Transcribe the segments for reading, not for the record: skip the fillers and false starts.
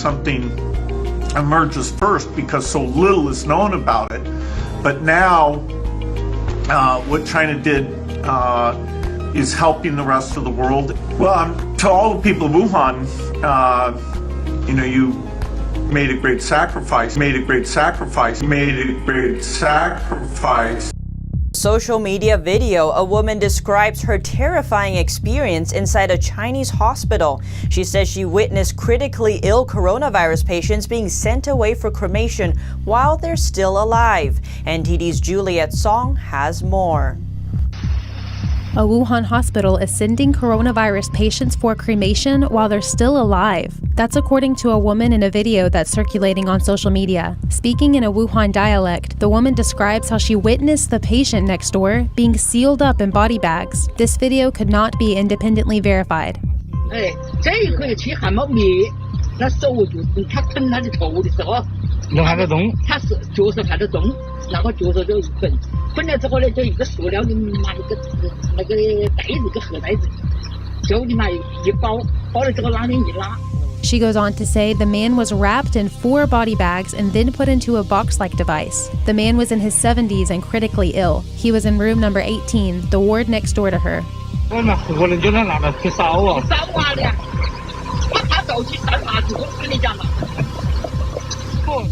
something emerges first because so little is known about it. But now, what China did is helping the rest of the world. Well, to all the people of Wuhan, you made a great sacrifice, Social media video, a woman describes her terrifying experience inside a Chinese hospital. She says she witnessed critically ill coronavirus patients being sent away for cremation while they're still alive. NTD's Juliet Song has more. A Wuhan hospital is sending coronavirus patients for cremation while they're still alive. That's according to a woman in a video that's circulating on social media. Speaking in a Wuhan dialect, the woman describes how she witnessed the patient next door being sealed up in body bags. This video could not be independently verified. She goes on to say the man was wrapped in 4 body bags and then put into a box-like device. The man was in his 70s and critically ill. He was in room number 18, the ward next door to her.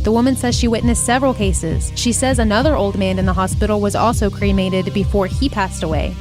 The woman says she witnessed several cases. She says another old man in the hospital was also cremated before he passed away.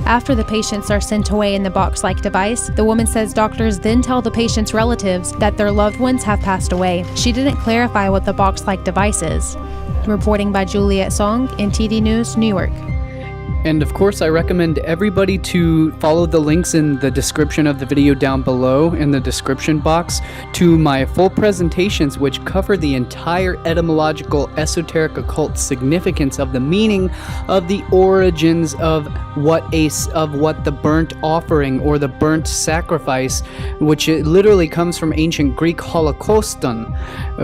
After the patients are sent away in the box-like device, the woman says doctors then tell the patient's relatives that their loved ones have passed away. She didn't clarify what the box-like device is. Reporting by Juliet Song, NTD News, New York. And of course, I recommend everybody to follow the links in the description of the video down below in the description box to my full presentations, which cover the entire etymological, esoteric, occult significance of the meaning of the origins of what the burnt offering or the burnt sacrifice, which it literally comes from ancient Greek holocauston,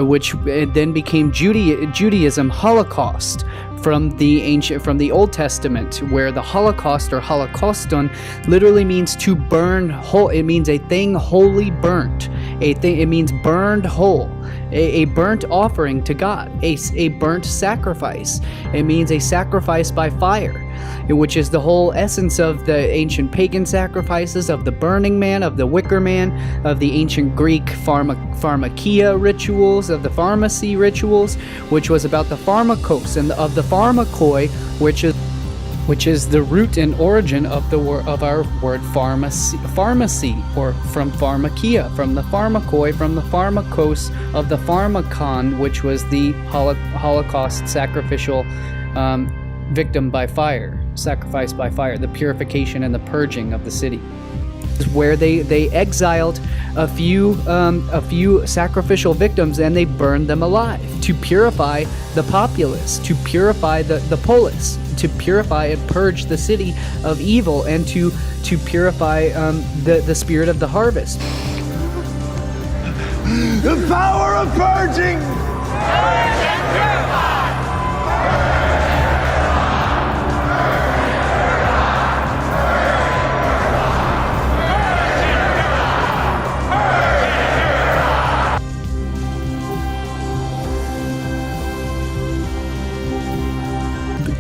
which then became Judaism Holocaust. From the Old Testament, where the Holocaust or Holocauston literally means to burn whole. It means a thing wholly burnt. It means burned whole. A burnt offering to God. A burnt sacrifice. It means a sacrifice by fire, which is the whole essence of the ancient pagan sacrifices, of the burning man, of the wicker man, of the ancient Greek pharmakia rituals, of the pharmacy rituals, which was about the pharmakos, and of the pharmakoi, which is the root and origin of our word pharmacy, or from pharmakia, from the pharmakoi, from the pharmakos, of the pharmakon, which was the Holocaust sacrificial victim by fire, sacrifice by fire, the purification and the purging of the city. Where they exiled a few sacrificial victims and they burned them alive to purify the populace, to purify the polis, to purify and purge the city of evil, and to purify the spirit of the harvest. The power of purging!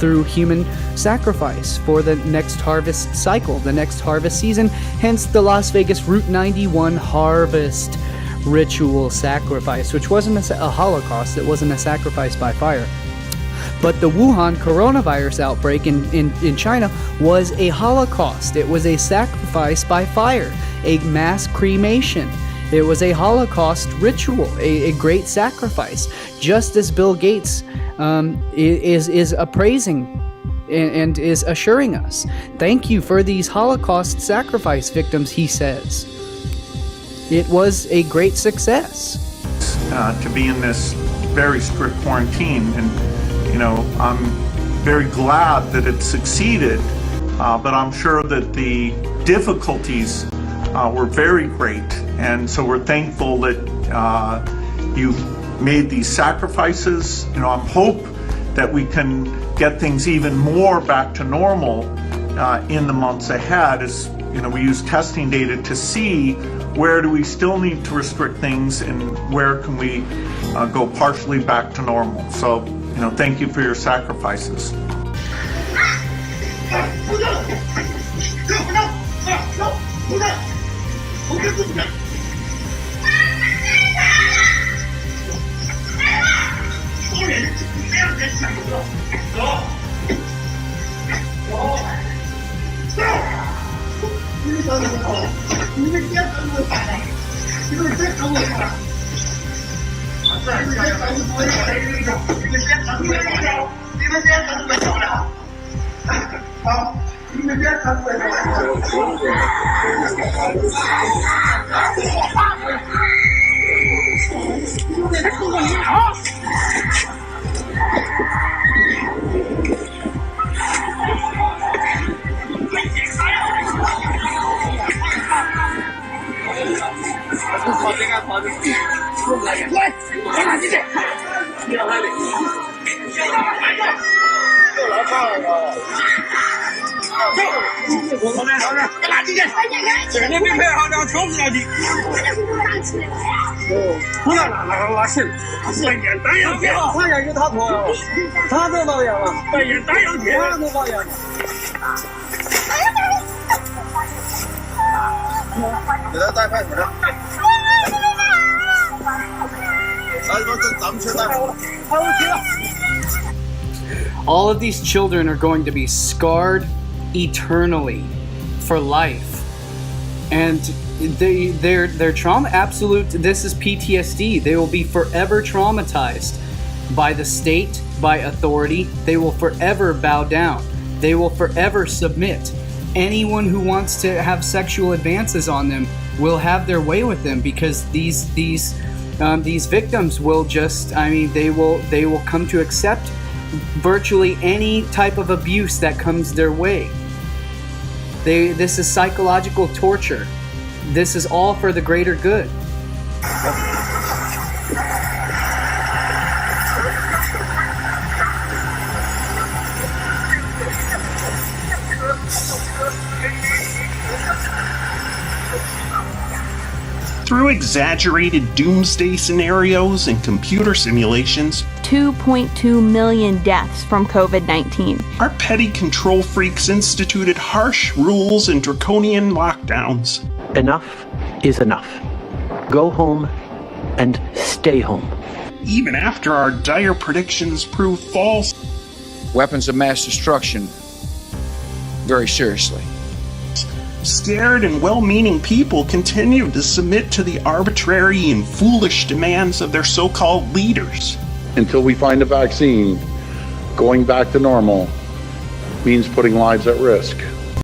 Through human sacrifice for the next harvest cycle, the next harvest season, hence the Las Vegas Route 91 harvest ritual sacrifice, which wasn't a holocaust, it wasn't a sacrifice by fire. But the Wuhan coronavirus outbreak in China was a holocaust. It was a sacrifice by fire, a mass cremation. It was a Holocaust ritual, a great sacrifice, just as Bill Gates is appraising and is assuring us. Thank you for these Holocaust sacrifice victims, he says. It was a great success. To be in this very strict quarantine, and I'm very glad that it succeeded, but I'm sure that the difficulties were very great. And so we're thankful that you've made these sacrifices. You know, I hope that we can get things even more back to normal in the months ahead. As you know, we use testing data to see where do we still need to restrict things and where can we go partially back to normal. So, you know, thank you for your sacrifices. All of these children are going to be scarred eternally for life. And their trauma, absolute, this is PTSD. They will be forever traumatized by the state, by authority. They will forever bow down. They will forever submit. Anyone who wants to have sexual advances on them will have their way with them, because these victims will just, I mean, they will come to accept virtually any type of abuse that comes their way. This is psychological torture. This is all for the greater good. Through exaggerated doomsday scenarios and computer simulations, 2.2 million deaths from COVID-19. our petty control freaks instituted harsh rules and draconian lockdowns. Enough is enough. Go home and stay home. Even after our dire predictions proved false, Weapons of mass destruction, very seriously. scared and well-meaning people continued to submit to the arbitrary and foolish demands of their so-called leaders. Until we find a vaccine, going back to normal means putting lives at risk.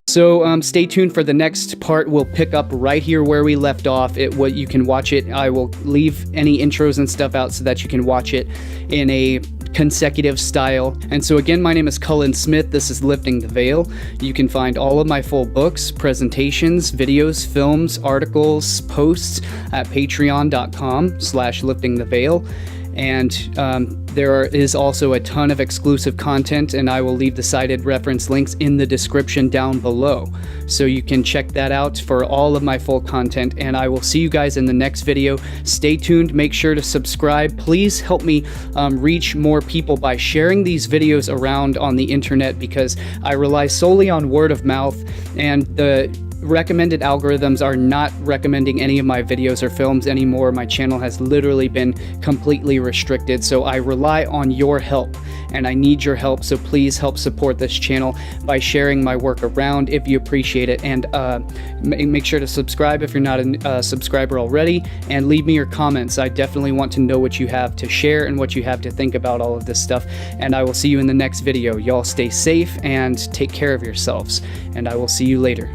So stay tuned for the next part. We'll pick up right here where we left off. You can watch it. I will leave any intros and stuff out so that you can watch it in a consecutive style. And so again, my name is Cullen Smith. This is Lifting the Veil. You can find all of my full books, presentations, videos, films, articles, posts at patreon.com/liftingtheveil. And there is also a ton of exclusive content, and I will leave the cited reference links in the description down below. So you can check that out for all of my full content, and I will see you guys in the next video. Stay tuned. Make sure to subscribe. Please help me reach more people by sharing these videos around on the internet, because I rely solely on word of mouth, and the recommended algorithms are not recommending any of my videos or films anymore. My channel has literally been completely restricted, so I rely on your help, and I need your help. So please help support this channel by sharing my work around if you appreciate it, and make sure to subscribe if you're not a subscriber already, and leave me your comments. I definitely want to know what you have to share and what you have to think about all of this stuff, and I will see you in the next video. Y'all stay safe and take care of yourselves, and I will see you later.